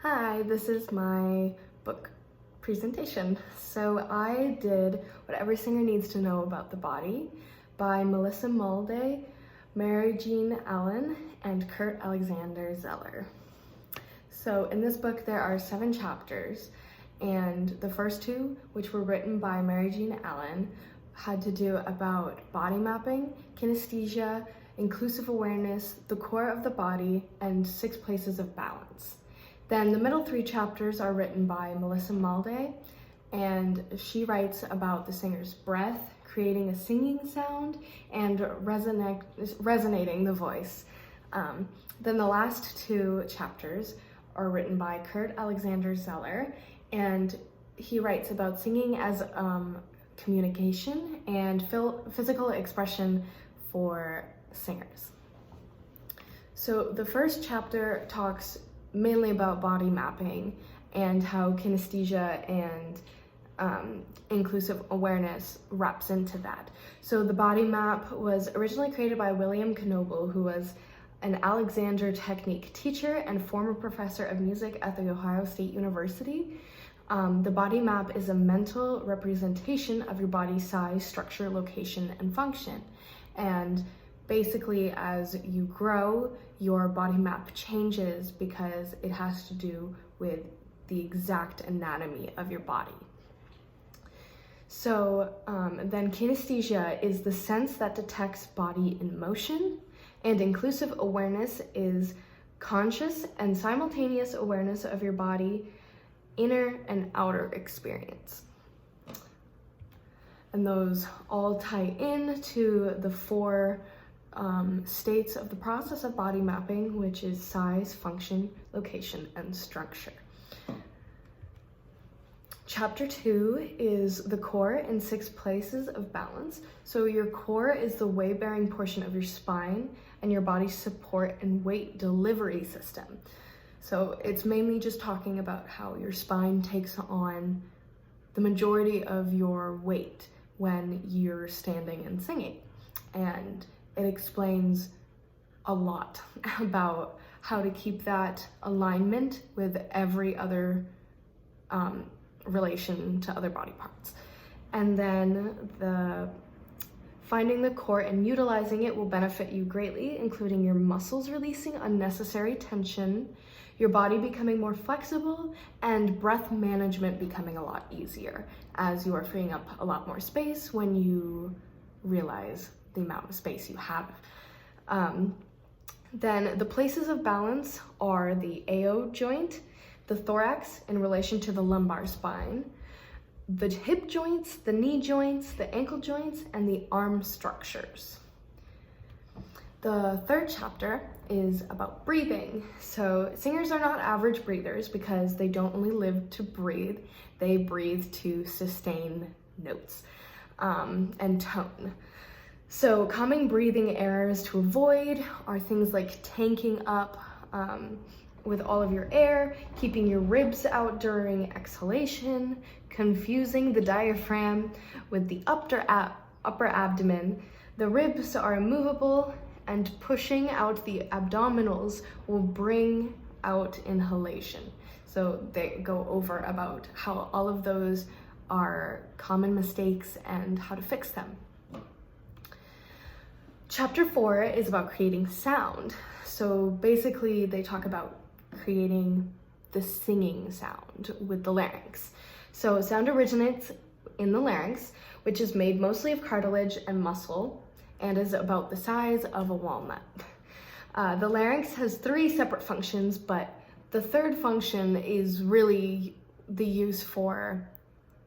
Hi, this is my book presentation. So I did What Every Singer Needs to Know About the Body by Malde, MaryJean Allen, and Kurt Alexander Zeller. So in this book there are 7 chapters, and the first 2, which were written by MaryJean Allen, had to do about body mapping, kinesthesia, inclusive awareness, the core of the body, and 6 places of balance. Then the middle 3 chapters are written by Malde, and she writes about the singer's breath, creating a singing sound, and resonating the voice. Then the last 2 chapters are written by Kurt Alexander Zeller, and he writes about singing as communication and physical expression for singers. So the first chapter talks mainly about body mapping and how kinesthesia and inclusive awareness wraps into that. So the body map was originally created by William Knoebel, who was an Alexander Technique teacher and former professor of music at the Ohio State University. The body map is a mental representation of your body's size, structure, location, and function. And basically, as you grow, your body map changes because it has to do with the exact anatomy of your body. So then kinesthesia is the sense that detects body in motion, and inclusive awareness is conscious and simultaneous awareness of your body, inner and outer experience. And those all tie in to the 4 states of the process of body mapping, which is size, function, location, and structure. Chapter 2 is the core and 6 places of balance. So your core is the weight-bearing portion of your spine and your body's support and weight delivery system. So it's mainly just talking about how your spine takes on the majority of your weight when you're standing and singing. And it explains a lot about how to keep that alignment with every other relation to other body parts. And then finding the core and utilizing it will benefit you greatly, including your muscles releasing unnecessary tension, your body becoming more flexible, and breath management becoming a lot easier as you are freeing up a lot more space when you realize the amount of space you have. Then the places of balance are the AO joint, the thorax in relation to the lumbar spine, the hip joints, the knee joints, the ankle joints, and the arm structures. The 3rd chapter is about breathing. So singers are not average breathers because they don't only live to breathe, they breathe to sustain notes and tone. So common breathing errors to avoid are things like tanking up with all of your air, keeping your ribs out during exhalation, confusing the diaphragm with the upper abdomen. The ribs are immovable, and pushing out the abdominals will bring out inhalation. So they go over about how all of those are common mistakes and how to fix them. Chapter 4 is about creating sound. So basically they talk about creating the singing sound with the larynx. So sound originates in the larynx, which is made mostly of cartilage and muscle and is about the size of a walnut. The larynx has 3 separate functions, but the 3rd function is really the use for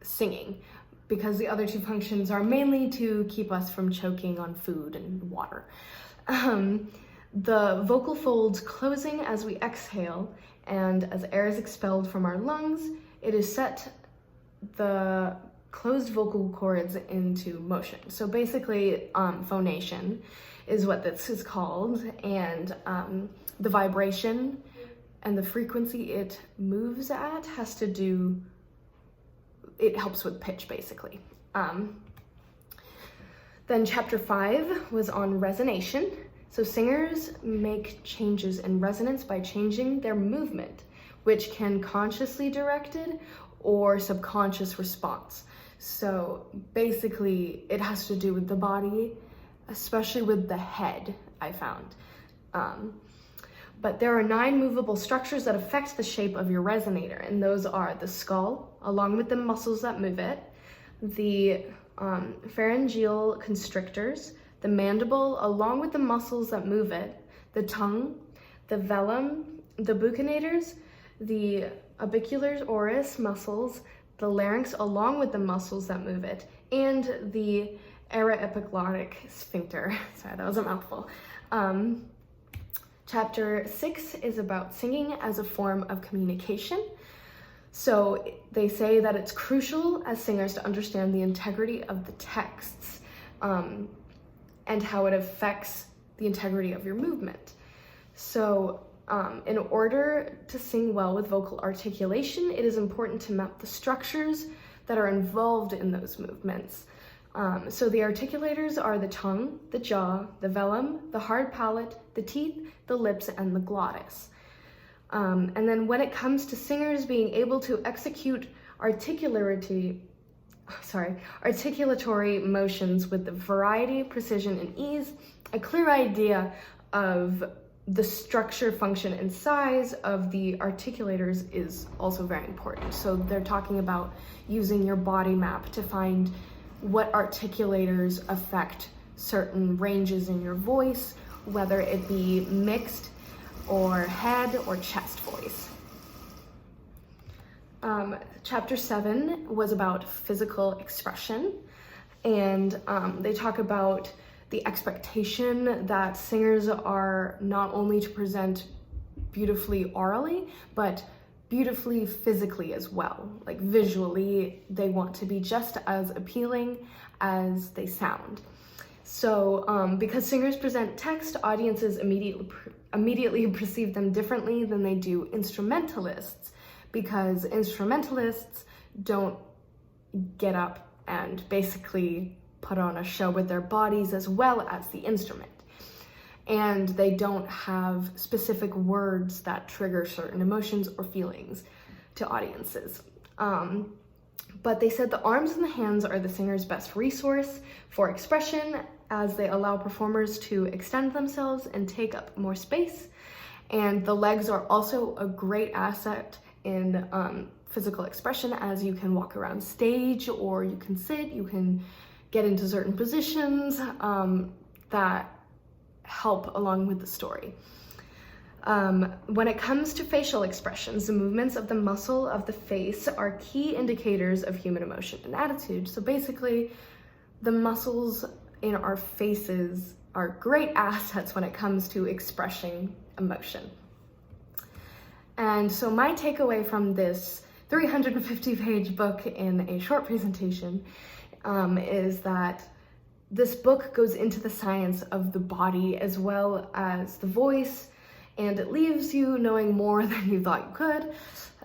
singing, because the other 2 functions are mainly to keep us from choking on food and water. The vocal folds closing as we exhale, and as air is expelled from our lungs, it is set the closed vocal cords into motion. So basically, phonation is what this is called, and the vibration and the frequency it moves at has to do, it helps with pitch basically. Then chapter 5 was on resonation. So singers make changes in resonance by changing their movement, which can consciously directed or subconscious response. So basically it has to do with the body, especially with the head, I found. But there are 9 movable structures that affect the shape of your resonator, and those are the skull, along with the muscles that move it, the pharyngeal constrictors, the mandible, along with the muscles that move it, the tongue, the velum, the buccinators, the orbicularis oris muscles, the larynx, along with the muscles that move it, and the araepiglottic sphincter. Sorry, that was a mouthful. Chapter 6 is about singing as a form of communication. So they say that it's crucial as singers to understand the integrity of the texts and how it affects the integrity of your movement. So in order to sing well with vocal articulation, it is important to map the structures that are involved in those movements. So the articulators are the tongue, the jaw, the velum, the hard palate, the teeth, the lips, and the glottis. And then when it comes to singers being able to execute articulatory motions with the variety, precision, and ease, a clear idea of the structure, function, and size of the articulators is also very important. So they're talking about using your body map to find what articulators affect certain ranges in your voice, whether it be mixed or head or chest voice. Chapter 7 was about physical expression, and they talk about the expectation that singers are not only to present beautifully orally, but beautifully physically as well. Like visually, they want to be just as appealing as they sound. So because singers present text, audiences immediately perceive them differently than they do instrumentalists, because instrumentalists don't get up and basically put on a show with their bodies as well as the instrument. And they don't have specific words that trigger certain emotions or feelings to audiences. But they said the arms and the hands are the singer's best resource for expression, as they allow performers to extend themselves and take up more space. And the legs are also a great asset in physical expression, as you can walk around stage, or you can sit, you can get into certain positions that help along with the story. When it comes to facial expressions, the movements of the muscle of the face are key indicators of human emotion and attitude. So basically, the muscles in our faces are great assets when it comes to expressing emotion. And so my takeaway from this 350-page book in a short presentation is that this book goes into the science of the body as well as the voice, and it leaves you knowing more than you thought you could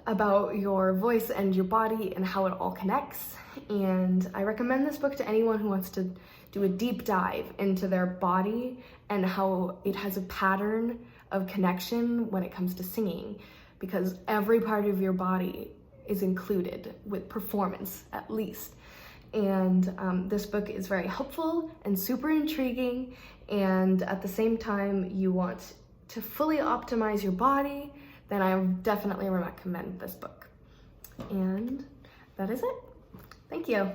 about your voice and your body and how it all connects. And I recommend this book to anyone who wants to do a deep dive into their body and how it has a pattern of connection when it comes to singing, because every part of your body is included with performance, at least. And this book is very helpful and super intriguing, and at the same time you want to fully optimize your body, then I definitely recommend this book. And that is it. Thank you.